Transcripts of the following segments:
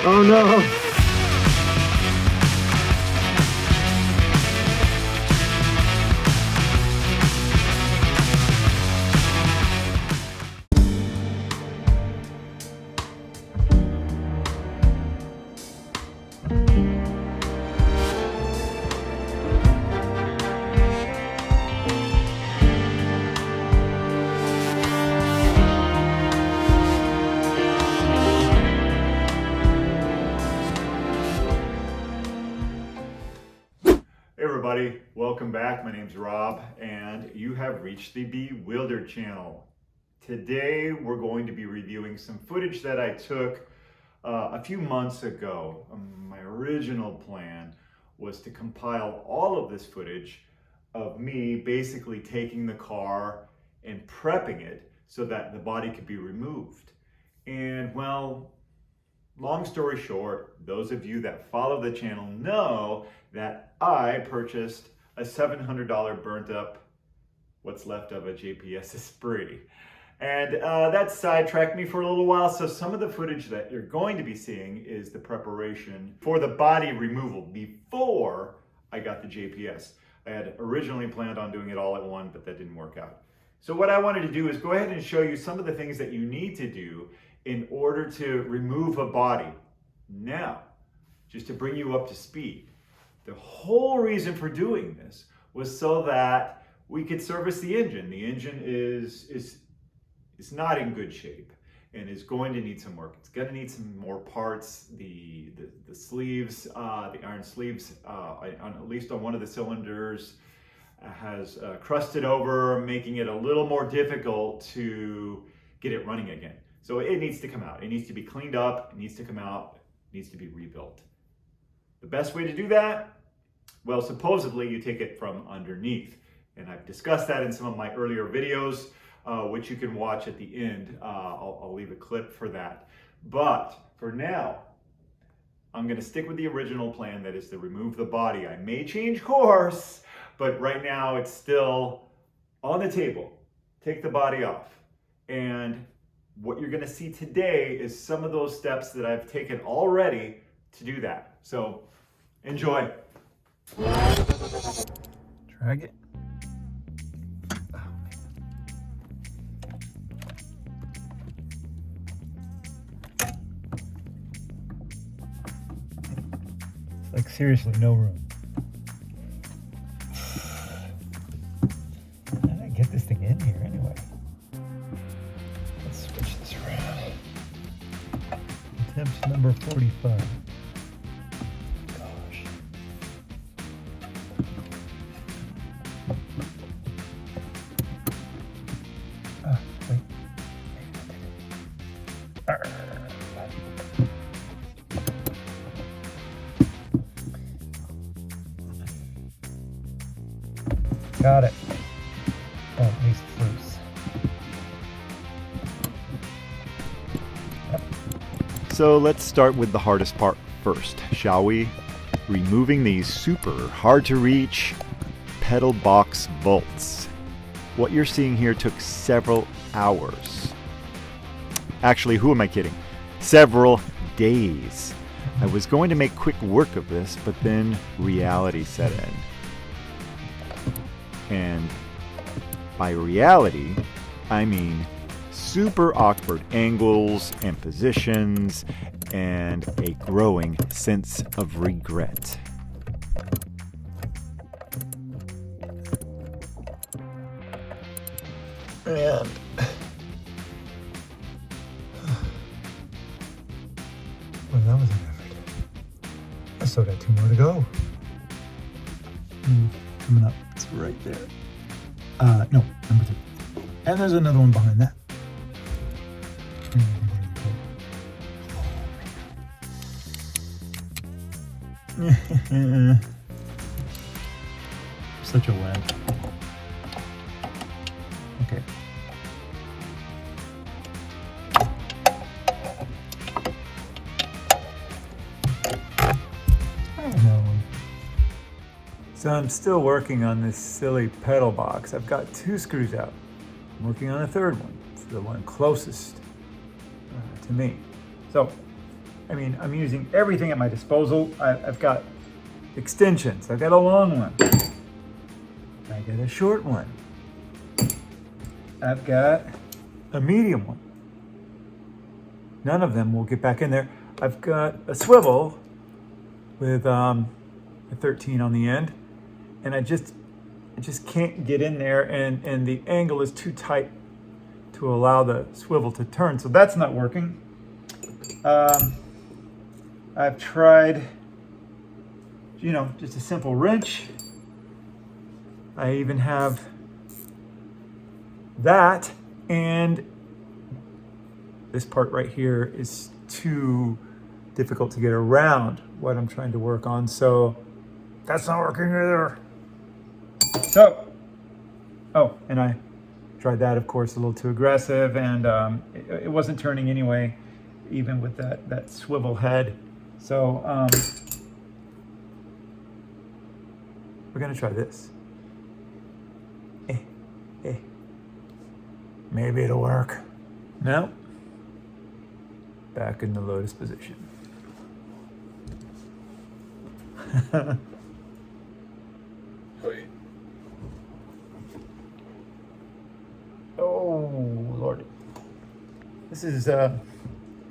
Oh no! Hey everybody, welcome back. My name's Rob and you have reached the Bewildered channel. Today we're going to be reviewing some footage that I took a few months ago. My original plan was to compile all of this footage of me basically taking the car and prepping it so that the body could be removed. And well, long story short, those of you that follow the channel know that I purchased a $700 burnt up, what's left of a JPS Esprit. And that sidetracked me for a little while, so some of the footage that you're going to be seeing is the preparation for the body removal before I got the JPS. I had originally planned on doing it all at once, but that didn't work out. So what I wanted to do is go ahead and show you some of the things that you need to do in order to remove a body. Now, just to bring you up to speed, the whole reason for doing this was so that we could service the engine. The engine is not in good shape and is going to need some work. It's going to need some more parts. The sleeves, the iron sleeves, at least on one of the cylinders, has crusted over, making it a little more difficult to get it running again. So it needs to come out. It needs to be cleaned up. It needs to come out. It needs to be rebuilt. The best way to do that? Well, supposedly you take it from underneath. And I've discussed that in some of my earlier videos, which you can watch at the end. I'll leave a clip for that. But for now, I'm going to stick with the original plan, that is to remove the body. I may change course, but right now it's still on the table. Take the body off. And what you're going to see today is some of those steps that I've taken already to do that. So enjoy. Drag it. Oh, man. It's like seriously no room. How did I get this thing in here anyway? Let's switch this around. Attempt number 45. Gosh. Wait. Got it. Oh, at least loose. So let's start with the hardest part first, shall we? Removing these super hard to reach pedal box bolts. What you're seeing here took several hours. Actually, who am I kidding? Several days. I was going to make quick work of this, but then reality set in. And by reality, I mean super awkward angles and positions and a growing sense of regret. And well, that was an effort. I still got 2 more to go. Coming up, it's right there. No, number 2. And there's another one behind that. Such a wag. Okay. So I'm still working on this silly pedal box. I've got 2 screws out. I'm working on a 3rd one. It's the one closest to me. So I mean, I'm using everything at my disposal. I've got extensions. I've got a long one. I got a short one. I've got a medium one. None of them will get back in there. I've got a swivel with a 13 on the end, and I just can't get in there, and the angle is too tight to allow the swivel to turn, so that's not working. I've tried, you know, just a simple wrench. I even have that, and this part right here is too difficult to get around what I'm trying to work on, so that's not working either. So, oh, and I tried that, of course, a little too aggressive, and it wasn't turning anyway, even with that swivel head. So we're gonna try this. Maybe it'll work. No. Back in the Lotus position. Oh, Lordy. This is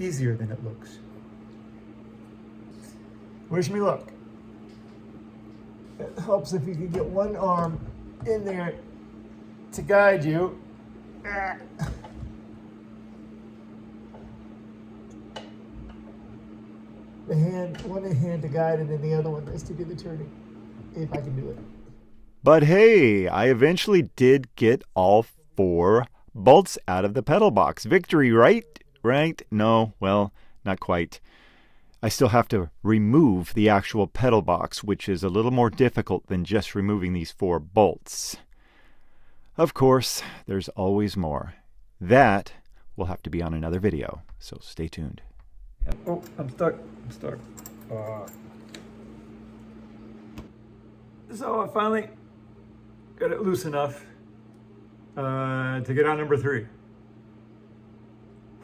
easier than it looks. Wish me luck. It helps if you can get one arm in there to guide you. One hand to guide, and then the other one is to do the turning, if I can do it. But hey, I eventually did get all 4 bolts out of the pedal box. Victory, right? Right? No, well, not quite. I still have to remove the actual pedal box, which is a little more difficult than just removing these 4 bolts. Of course, there's always more. That will have to be on another video, so stay tuned. Oh, I'm stuck. So I finally got it loose enough to get on number 3.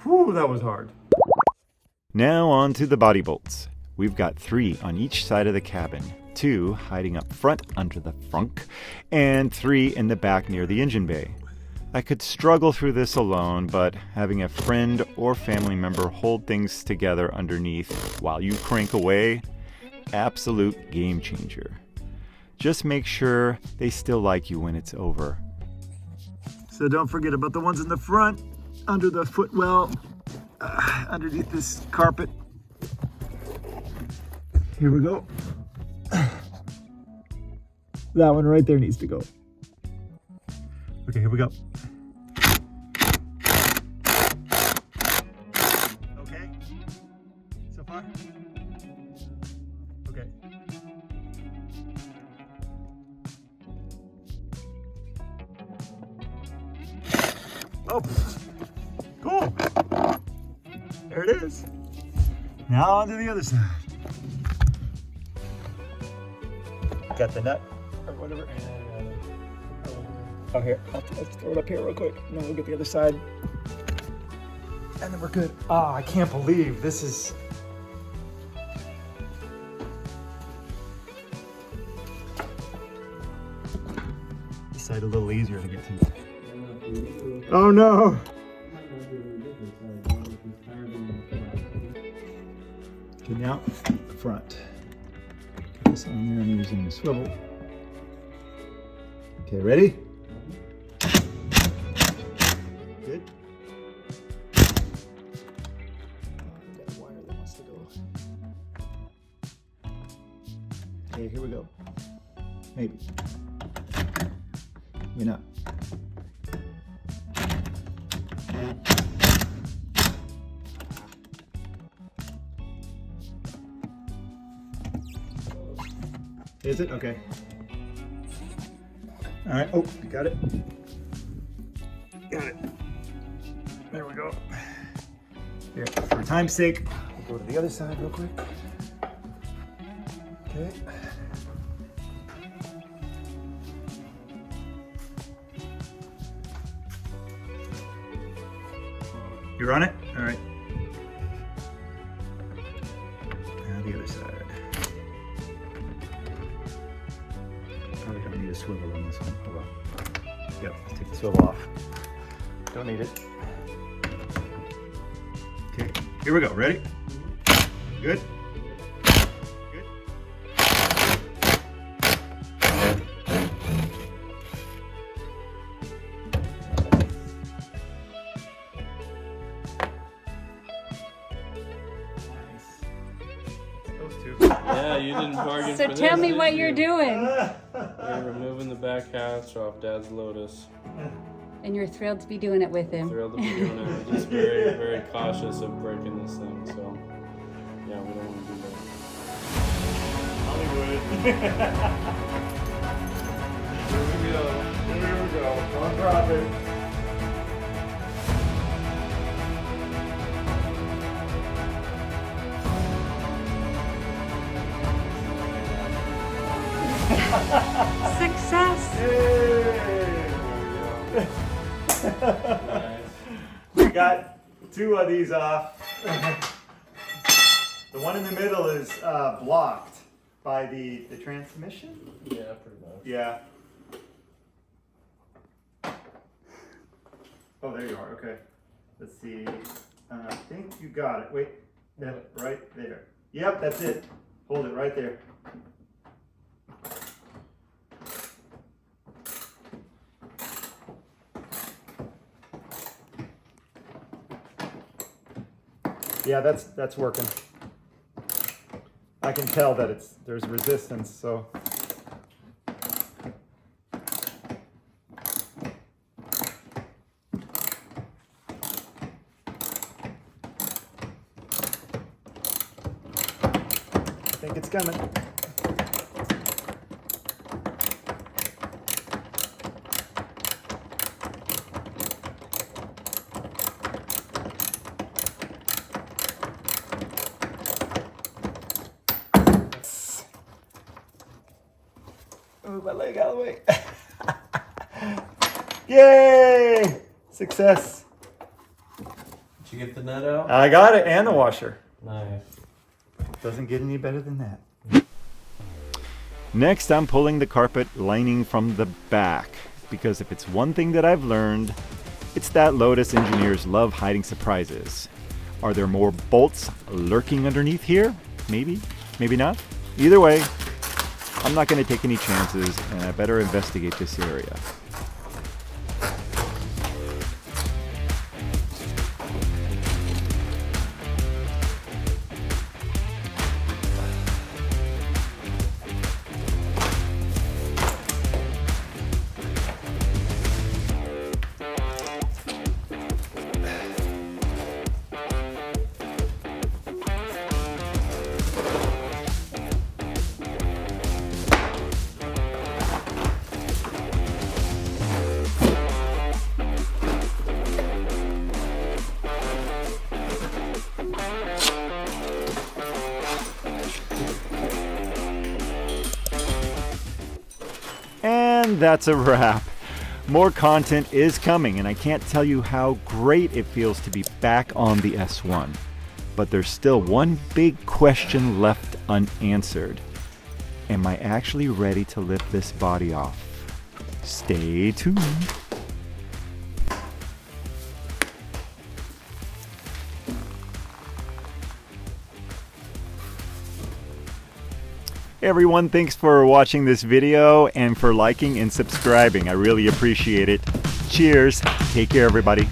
Whew, that was hard. Now on to the body bolts. We've got 3 on each side of the cabin, 2 hiding up front under the frunk, and 3 in the back near the engine bay. I could struggle through this alone, but having a friend or family member hold things together underneath while you crank away, absolute game changer. Just make sure they still like you when it's over. So don't forget about the ones in the front, under the footwell, underneath this carpet. Here we go. That one right there needs to go. Okay, here we go. Okay, so far? Okay. Oh, cool. There it is. Now on to the other side. Got the nut or whatever. Oh, here. Let's throw it up here real quick. And then we'll get the other side. And then we're good. Oh, I can't believe this is... This side a little easier to get to. Oh, no. Okay, now the front. Get this on there. I'm using the swivel. Okay, ready? Good. Got a wire that wants to go. Okay, here we go. Maybe. Maybe not. Is it? Okay. All right. Oh, you got it. Got it. There we go. Here, for time's sake, we'll go to the other side real quick. Okay. You're on it? All right. swivel on this one. Hold on. Yep, let's take the swivel off. Don't need it. Okay, here we go. Ready? Good. Good. Nice. Those two. Yeah, you didn't bargain So for this. tell me did what you? you're doing. You're removing the back hatch off Dad's Lotus. And you're thrilled to be doing it with him. Thrilled to be doing it. We're just very, very cautious of breaking this thing. So, yeah, we don't want to do that. Hollywood. Here we go. Here we go. On profit. Success! Nice. We got two of these off. The one in the middle is blocked by the transmission. Yeah, pretty much. Yeah. Oh, there you are. Okay. Let's see. I think you got it. Wait. That right there. Yep, that's it. Hold it right there. Yeah, that's working. I can tell that there's resistance, so. I think it's coming. Move my leg out of the way. Yay! Success. Did you get the nut out? I got it, and the washer. Nice. Doesn't get any better than that. Next, I'm pulling the carpet lining from the back, because if it's one thing that I've learned, it's that Lotus engineers love hiding surprises. Are there more bolts lurking underneath here? Maybe, maybe not. Either way, I'm not going to take any chances, and I better investigate this area. And that's a wrap. More content is coming, and I can't tell you how great it feels to be back on the S1. But there's still one big question left unanswered. Am I actually ready to lift this body off? Stay tuned. Everyone, thanks for watching this video and for liking and subscribing. I really appreciate it. Cheers. Take care, everybody.